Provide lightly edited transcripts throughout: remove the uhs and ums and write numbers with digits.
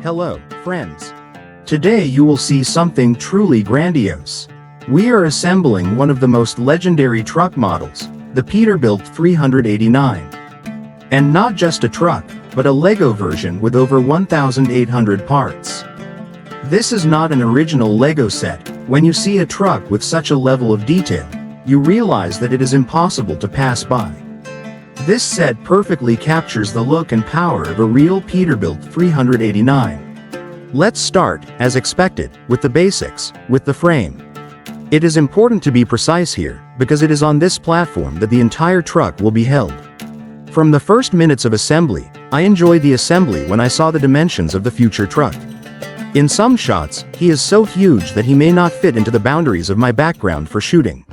Hello, friends. Today you will see something truly grandiose. We are assembling one of the most legendary truck models, the Peterbilt 389. And not just a truck, but a Lego version with over 1,800 parts. This is not an original Lego set. When you see a truck with such a level of detail, you realize that it is impossible to pass by. This set perfectly captures the look and power of a real Peterbilt 389. Let's start, as expected, with the basics, with the frame. It is important to be precise here, because it is on this platform that the entire truck will be held. From the first minutes of assembly, I enjoyed the assembly when I saw the dimensions of the future truck. In some shots, he is so huge that he may not fit into the boundaries of my background for shooting.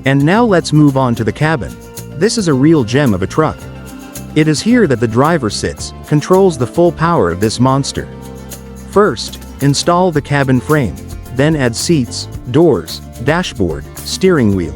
And now let's move on to the cabin. This is a real gem of a truck. It is here that the driver sits, controls the full power of this monster. First, install the cabin frame, then add seats, doors, dashboard, steering wheel.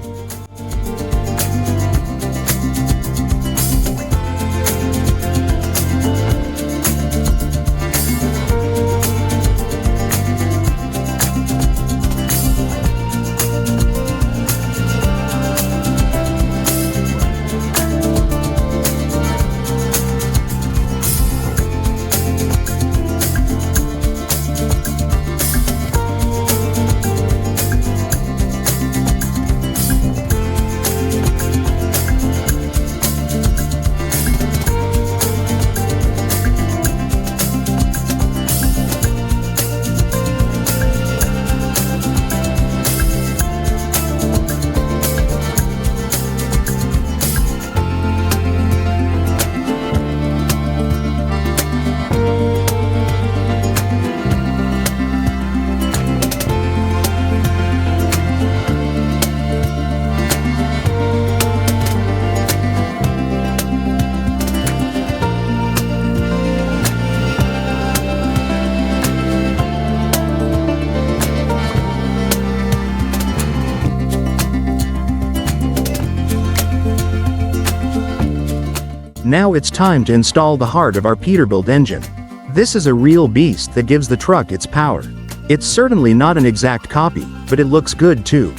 Now it's time to install the heart of our Peterbilt engine. This is a real beast that gives the truck its power. It's certainly not an exact copy, but it looks good too.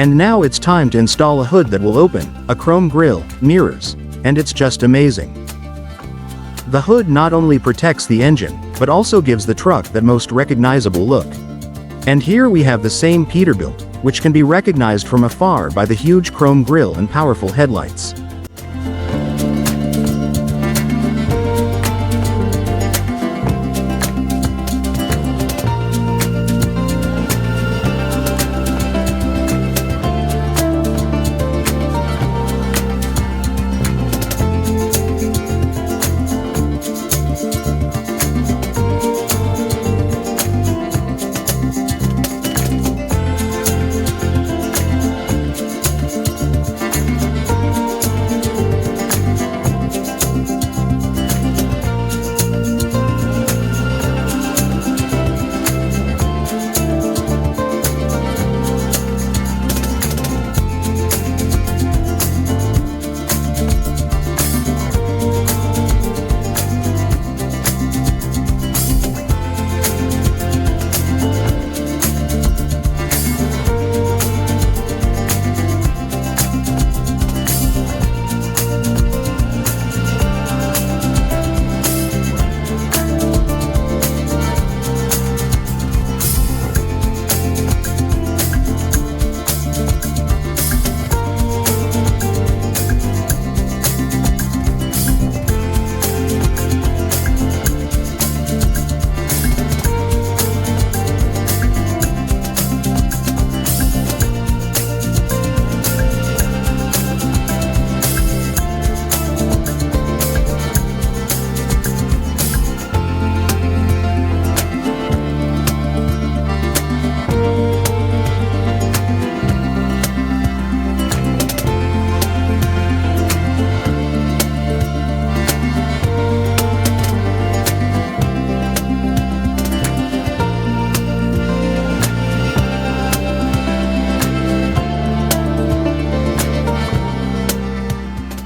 And now it's time to install a hood that will open, a chrome grille, mirrors, and it's just amazing. The hood not only protects the engine, but also gives the truck that most recognizable look. And here we have the same Peterbilt, which can be recognized from afar by the huge chrome grille and powerful headlights.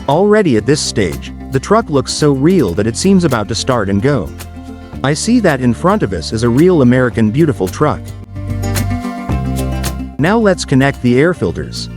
Already at this stage, the truck looks so real that it seems about to start and go. I see that in front of us is a real American beautiful truck. Now let's connect the air filters.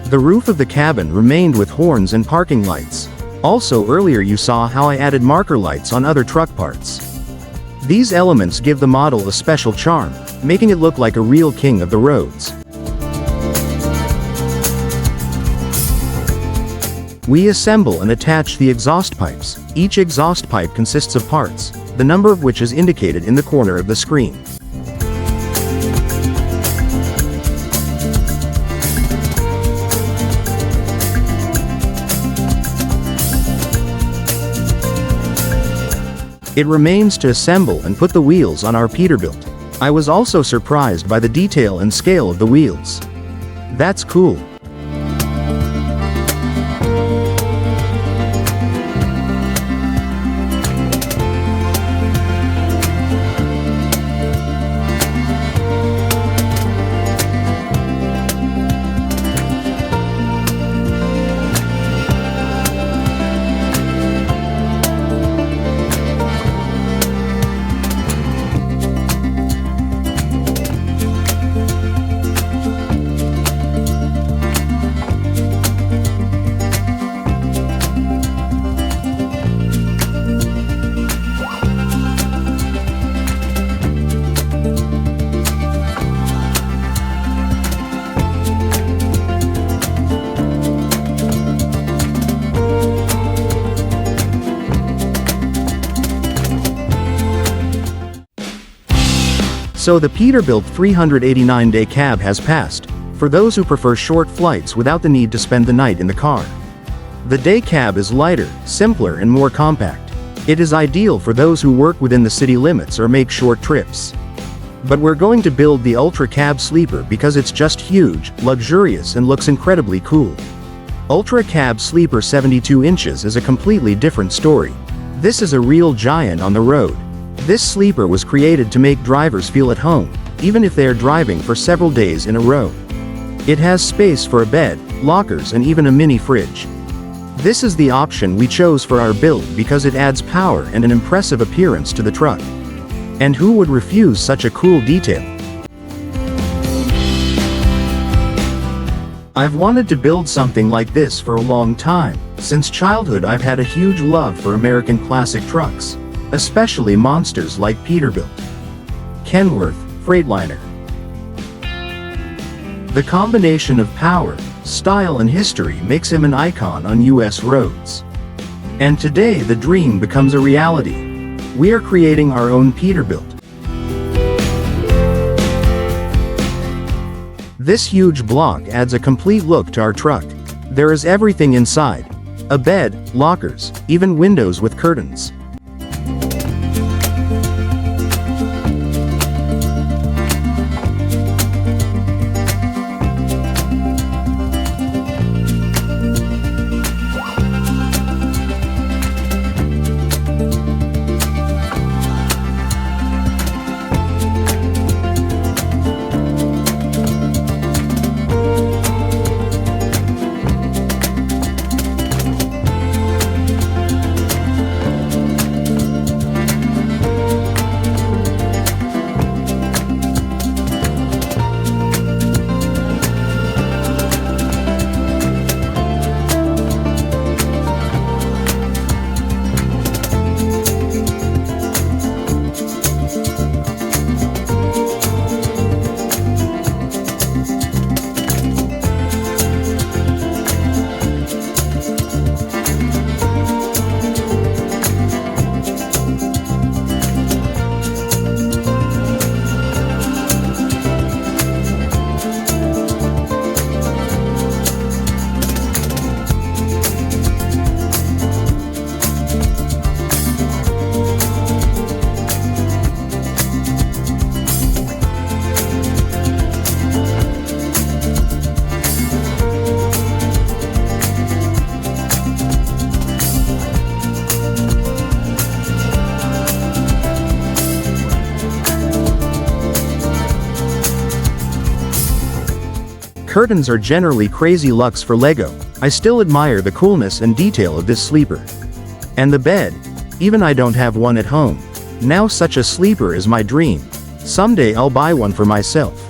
The roof of the cabin remained with horns and parking lights. Also earlier you saw how I added marker lights on other truck parts. These elements give the model a special charm, making it look like a real king of the roads. We assemble and attach the exhaust pipes. Each exhaust pipe consists of parts, the number of which is indicated in the corner of the screen. It remains to assemble and put the wheels on our Peterbilt. I was also surprised by the detail and scale of the wheels. That's cool. So the Peterbilt 389-day cab has passed, for those who prefer short flights without the need to spend the night in the car. The day cab is lighter, simpler and more compact. It is ideal for those who work within the city limits or make short trips. But we're going to build the Ultra Cab Sleeper because it's just huge, luxurious and looks incredibly cool. Ultra Cab Sleeper 72 inches is a completely different story. This is a real giant on the road. This sleeper was created to make drivers feel at home, even if they are driving for several days in a row. It has space for a bed, lockers and even a mini fridge. This is the option we chose for our build because it adds power and an impressive appearance to the truck. And who would refuse such a cool detail? I've wanted to build something like this for a long time. Since childhood I've had a huge love for American classic trucks, especially monsters like Peterbilt, Kenworth, Freightliner. The combination of power, style and history makes him an icon on US roads. And today the dream becomes a reality. We are creating our own Peterbilt. This huge block adds a complete look to our truck. There is everything inside. A bed, lockers, even windows with curtains. curtains are generally crazy luxe for Lego, I still admire the coolness and detail of this sleeper. And the bed. Even I don't have one at home. Now such a sleeper is my dream. Someday I'll buy one for myself.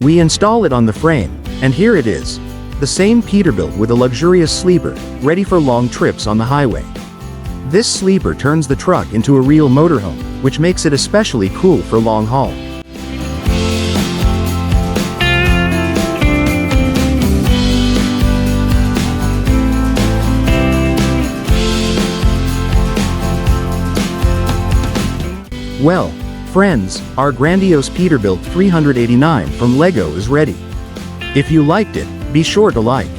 We install it on the frame, and here it is. The same Peterbilt with a luxurious sleeper, ready for long trips on the highway. This sleeper turns the truck into a real motorhome, which makes it especially cool for long haul. Well, friends, our grandiose Peterbilt 389 from LEGO is ready. If you liked it, be sure to like,